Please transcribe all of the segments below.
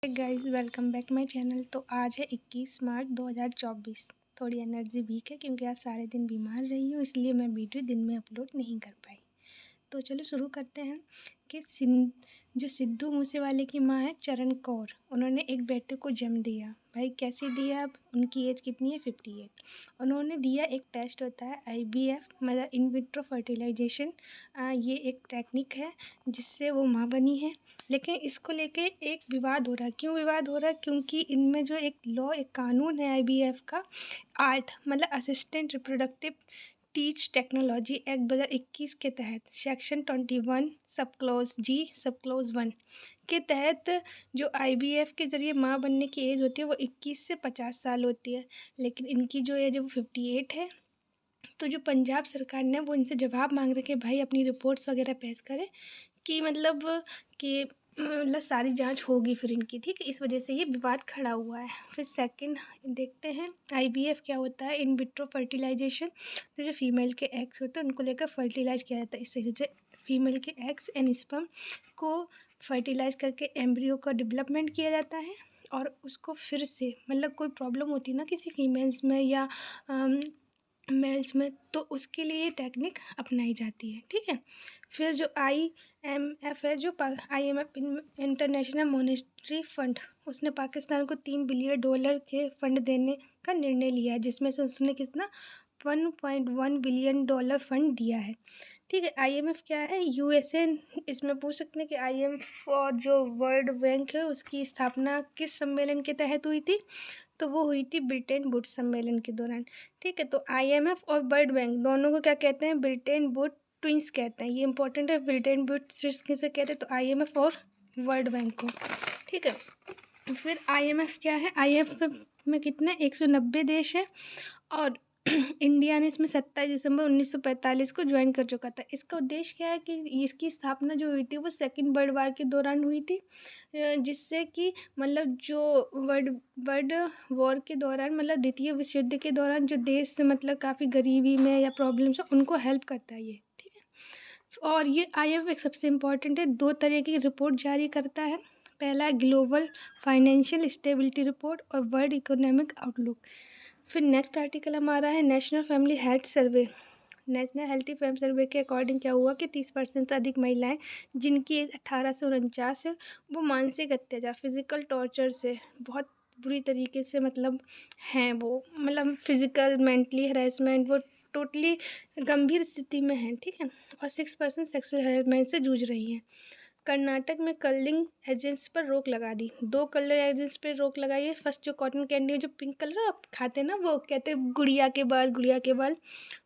Guys, welcome back my channel. तो आज है 21 मार्च 2024। थोड़ी एनर्जी वीक है क्योंकि आज सारे दिन बीमार रही हूँ, इसलिए मैं वीडियो दिन में अपलोड नहीं कर पाई। तो चलो शुरू करते हैं कि जो सिद्धू मूसेवाले की माँ है चरण कौर, उन्होंने एक बेटे को जन्म दिया। भाई कैसे दिया? अब उनकी एज कितनी है? 58। उन्होंने दिया, एक टेस्ट होता है IVF, मतलब इन विट्रो फर्टिलाइजेशन। ये एक टेक्निक है जिससे वो माँ बनी है। लेकिन इसको लेके एक विवाद हो रहा है। क्यों विवाद हो रहा है? क्योंकि इनमें जो एक एक कानून है IVF का, आर्ट मतलब assistant reproductive teach technology act 2021 के तहत section 21 sub clause G sub clause 1 के तहत जो IVF के ज़रिए माँ बनने की एज होती है वो 21 से 50 साल होती है। लेकिन इनकी जो एज है वो 58 है। तो जो पंजाब सरकार ने वो इनसे जवाब मांग रहे कि भाई अपनी रिपोर्ट्स वगैरह पेश करें कि मतलब सारी जांच होगी फिर इनकी, ठीक है। इस वजह से ये विवाद खड़ा हुआ है। फिर सेकंड देखते हैं IVF क्या होता है। इन विट्रो फर्टिलाइजेशन, तो जो फीमेल के एग्स होते हैं उनको लेकर फर्टिलाइज किया जाता है। इस वजह से फीमेल के एग्स एंड स्पर्म को फर्टिलाइज करके एम्ब्रियो का डेवलपमेंट किया जाता है और उसको फिर से मतलब कोई प्रॉब्लम होती है ना किसी फीमेल्स में या मेल्स में, तो उसके लिए ये टेक्निक अपनाई जाती है, ठीक है। फिर जो IMF है, जो IMF इंटरनेशनल मॉनेटरी फंड, उसने पाकिस्तान को $3 बिलियन के फंड देने का निर्णय लिया है, जिसमें से उसने कितना $1.1 बिलियन फंड दिया है, ठीक है। IMF क्या है? UN। इसमें पूछ सकते हैं कि IMF और जो वर्ल्ड बैंक है उसकी स्थापना किस सम्मेलन के तहत हुई थी? तो वो हुई थी ब्रिटेन वुड्स सम्मेलन के दौरान, ठीक है। तो IMF और वर्ल्ड बैंक दोनों को क्या कहते हैं? ब्रिटेन वुड ट्विंस कहते हैं। ये इंपॉर्टेंट है। ब्रिटेन वुड्स किसे कहते हैं? तो IMF और वर्ल्ड बैंक को, ठीक है। फिर IMF क्या है? IMF में कितने 190 देश है और इंडिया ने इसमें 27 दिसंबर 1945 को ज्वाइन कर चुका था। इसका उद्देश्य क्या है कि इसकी स्थापना जो हुई थी वो सेकेंड वर्ल्ड वार के दौरान हुई थी, जिससे कि मतलब जो वर्ल्ड वॉर के दौरान, मतलब द्वितीय विश्व युद्ध के दौरान जो देश मतलब काफ़ी गरीबी में या प्रॉब्लम्स है उनको हेल्प करता है ये, ठीक है। और ये IMF एक सबसे इम्पॉर्टेंट है, 2 तरह की रिपोर्ट जारी करता है। पहला है ग्लोबल फाइनेंशियल स्टेबिलिटी रिपोर्ट और वर्ल्ड इकोनॉमिक आउटलुक। फिर नेक्स्ट आर्टिकल हमारा है national family health survey. National health family survey के अकॉर्डिंग क्या हुआ कि 30% से अधिक महिलाएं जिनकी एज 18 से 49 है वो मानसिक अत्याचार, फिजिकल टॉर्चर से बहुत बुरी तरीके से मतलब हैं, वो मतलब फिजिकल मेंटली हरेसमेंट, वो टोटली गंभीर स्थिति में हैं, ठीक है। और 6% सेक्सुअल हरेसमेंट से जूझ रही हैं। कर्नाटक में कलरिंग एजेंट्स पर रोक लगा दी। 2 कलर एजेंट्स पर रोक लगाई है। फर्स्ट जो कॉटन कैंडी जो पिंक कलर आप खाते हैं ना, वो कहते हैं गुड़िया के बाल, गुड़िया के बाल।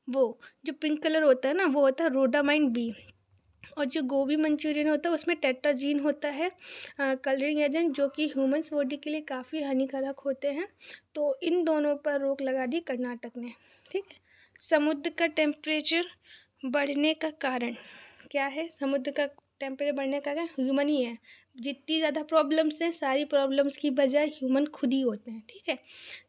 वो जो पिंक कलर होता है ना वो होता है रोडामाइन B। और जो गोभी मंचूरियन होता है उसमें टेट्राजीन होता है कलरिंग एजेंट, जो कि ह्यूमन्स बॉडी के लिए काफ़ी हानिकारक होते हैं। तो इन दोनों पर रोक लगा दी कर्नाटक ने, ठीक है। समुद्र का टेम्परेचर बढ़ने का कारण क्या है? समुद्र का टेम्परेचर बढ़ने का कारण ह्यूमन ही है। जितनी ज़्यादा प्रॉब्लम्स हैं सारी प्रॉब्लम्स की बजाय ह्यूमन खुद ही होते हैं, ठीक है।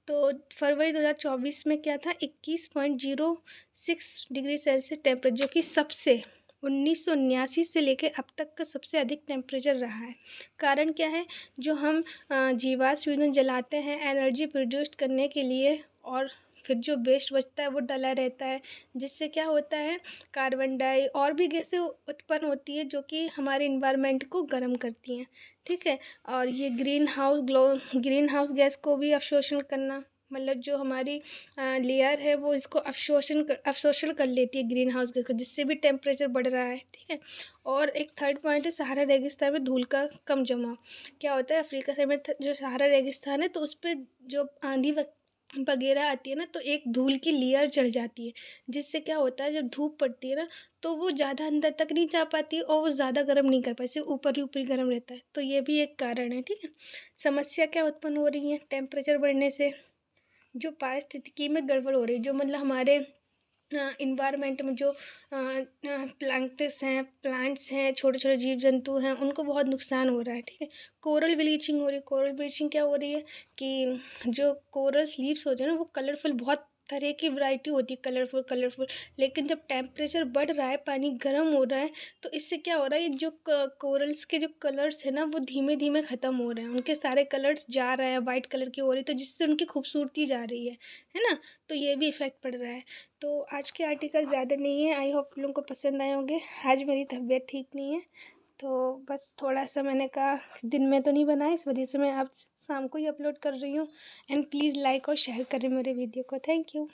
तो फरवरी 2024 में क्या था? 21.06 डिग्री सेल्सियस टेम्परेचर, जो कि सबसे 1979 से लेकर अब तक का सबसे अधिक टेम्परेचर रहा है। कारण क्या है? जो हम जीवाश्म ईंधन जलाते हैं एनर्जी प्रोड्यूस करने के लिए, और फिर जो वेस्ट बचता है वो डला रहता है, जिससे क्या होता है कार्बन डाई और भी गैसें उत्पन्न होती है जो कि हमारे इन्वायरमेंट को गर्म करती हैं, ठीक है। और ये ग्रीन हाउस गैस को भी अवशोषण करना, मतलब जो हमारी लेयर है वो इसको अवशोषण कर लेती है ग्रीन हाउस गैस को, जिससे भी टेम्परेचर बढ़ रहा है, ठीक है। और एक थर्ड पॉइंट है सहारा रेगिस्तान में धूल का कम जमाव। क्या होता है अफ्रीका से में जो सहारा रेगिस्तान है तो उस पर जो आंधी वगैरह आती है ना तो एक धूल की लेयर चढ़ जाती है, जिससे क्या होता है जब धूप पड़ती है ना तो वो ज़्यादा अंदर तक नहीं जा पाती और वो ज़्यादा गर्म नहीं कर पाती, सिर्फ ऊपर ही ऊपर गर्म रहता है। तो ये भी एक कारण है, ठीक है। समस्या क्या उत्पन्न हो रही है टेम्परेचर बढ़ने से? जो पारिस्थितिकी में गड़बड़ हो रही है, जो मतलब हमारे इन्वायरमेंट में जो प्लांट्स हैं, छोटे छोटे जीव जंतु हैं, उनको बहुत नुकसान हो रहा है, ठीक है। कोरल ब्लीचिंग हो रही है। कोरल ब्लीचिंग क्या हो रही है कि जो कोरल लीव्स होते हैं ना वो कलरफुल बहुत तरह की वैरायटी होती है कलरफुल कलरफुल। लेकिन जब टेम्परेचर बढ़ रहा है, पानी गर्म हो रहा है, तो इससे क्या हो रहा है, ये जो कोरल्स के जो कलर्स है ना, वो धीमे धीमे ख़त्म हो रहे हैं, उनके सारे कलर्स जा रहे हैं, वाइट कलर की हो रही, तो जिससे उनकी खूबसूरती जा रही है ना। तो ये भी इफ़ेक्ट पड़ रहा है। तो आज के आर्टिकल ज़्यादा नहीं है, आई होप लोगों को पसंद आए होंगे। आज मेरी तबीयत ठीक नहीं है, तो बस थोड़ा सा मैंने कहा दिन में तो नहीं बनाया, इस वजह से मैं आज शाम को ही अपलोड कर रही हूँ। एंड प्लीज़ लाइक और शेयर करें मेरे वीडियो को। Thank you.